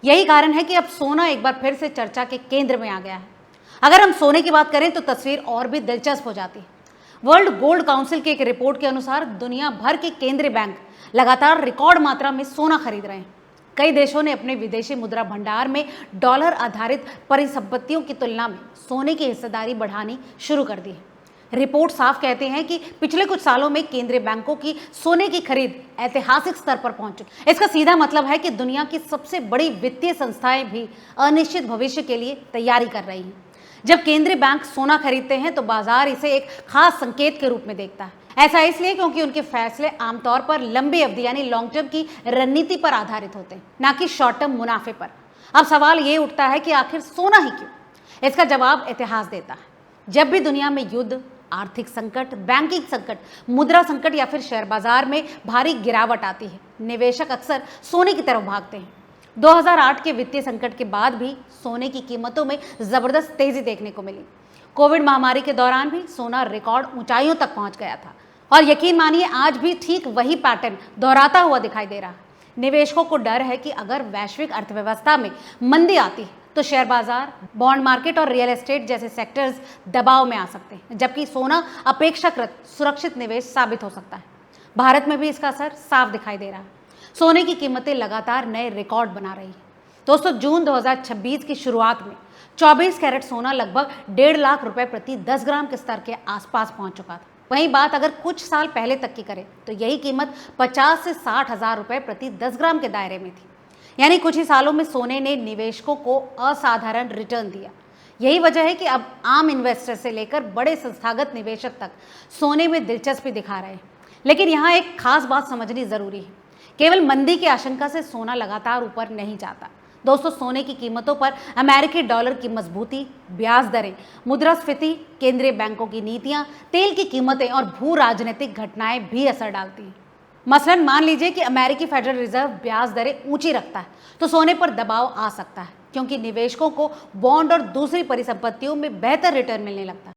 यही कारण है कि अब सोना एक बार फिर से चर्चा के केंद्र में आ गया है। अगर हम सोने की बात करें तो तस्वीर और भी दिलचस्प हो जाती है। वर्ल्ड गोल्ड काउंसिल की एक रिपोर्ट के अनुसार दुनिया भर के केंद्रीय बैंक लगातार रिकॉर्ड मात्रा में सोना खरीद रहे हैं। कई देशों ने अपने विदेशी मुद्रा भंडार में डॉलर आधारित परिसंपत्तियों की तुलना में सोने की हिस्सेदारी बढ़ानी शुरू कर दी है। रिपोर्ट साफ कहते हैं कि पिछले कुछ सालों में केंद्रीय बैंकों की सोने की खरीद ऐतिहासिक स्तर पर पहुंच चुकी। इसका सीधा मतलब है कि दुनिया की सबसे बड़ी वित्तीय संस्थाएं भी अनिश्चित भविष्य के लिए तैयारी कर रही हैं। जब केंद्रीय बैंक सोना खरीदते हैं तो बाजार इसे एक खास संकेत के रूप में देखता है। ऐसा इसलिए क्योंकि उनके फैसले आमतौर पर लंबी अवधि यानी लॉन्ग टर्म की रणनीति पर आधारित होते हैं, ना कि शॉर्ट टर्म मुनाफे पर। अब सवाल ये उठता है कि आखिर सोना ही क्यों? इसका जवाब इतिहास देता है। जब भी दुनिया में युद्ध, आर्थिक संकट, बैंकिंग संकट, मुद्रा संकट या फिर शेयर बाजार में भारी गिरावट आती है, निवेशक अक्सर सोने की तरफ भागते हैं। 2008 के वित्तीय संकट के बाद भी सोने की कीमतों में जबरदस्त तेजी देखने को मिली। कोविड महामारी के दौरान भी सोना रिकॉर्ड ऊंचाइयों तक पहुंच गया था और यकीन मानिए आज भी ठीक वही पैटर्न दोहराता हुआ दिखाई दे रहा है। निवेशकों को डर है कि अगर वैश्विक अर्थव्यवस्था में मंदी आती है तो शेयर बाजार, बॉन्ड मार्केट और रियल एस्टेट जैसे सेक्टर्स दबाव में आ सकते हैं, जबकि सोना अपेक्षाकृत सुरक्षित निवेश साबित हो सकता है। भारत में भी इसका असर साफ दिखाई दे रहा है। सोने की कीमतें लगातार नए रिकॉर्ड बना रही है। दोस्तों, जून 2026 की शुरुआत में 24 कैरेट सोना लगभग 1.5 लाख रुपए प्रति 10 ग्राम के स्तर के आसपास पहुंच चुका था। वहीं बात अगर कुछ साल पहले तक की करें तो यही कीमत 50 से 60 हजार रुपए प्रति 10 ग्राम के दायरे में थी। यानी कुछ ही सालों में सोने ने निवेशकों को असाधारण रिटर्न दिया। यही वजह है कि अब आम इन्वेस्टर से लेकर बड़े संस्थागत निवेशक तक सोने में दिलचस्पी दिखा रहे हैं। लेकिन यहाँ एक खास बात समझनी जरूरी है। केवल मंदी की आशंका से सोना लगातार ऊपर नहीं जाता। दोस्तों, सोने की कीमतों पर अमेरिकी डॉलर की मजबूती, ब्याज दरें, मुद्रास्फीति, केंद्रीय बैंकों की नीतियां, तेल की कीमतें और भू राजनीतिक घटनाएं भी असर डालती हैं। मसलन मान लीजिए कि अमेरिकी फेडरल रिजर्व ब्याज दरें ऊंची रखता है तो सोने पर दबाव आ सकता है, क्योंकि निवेशकों को बॉन्ड और दूसरी परिसंपत्तियों में बेहतर रिटर्न मिलने लगता है।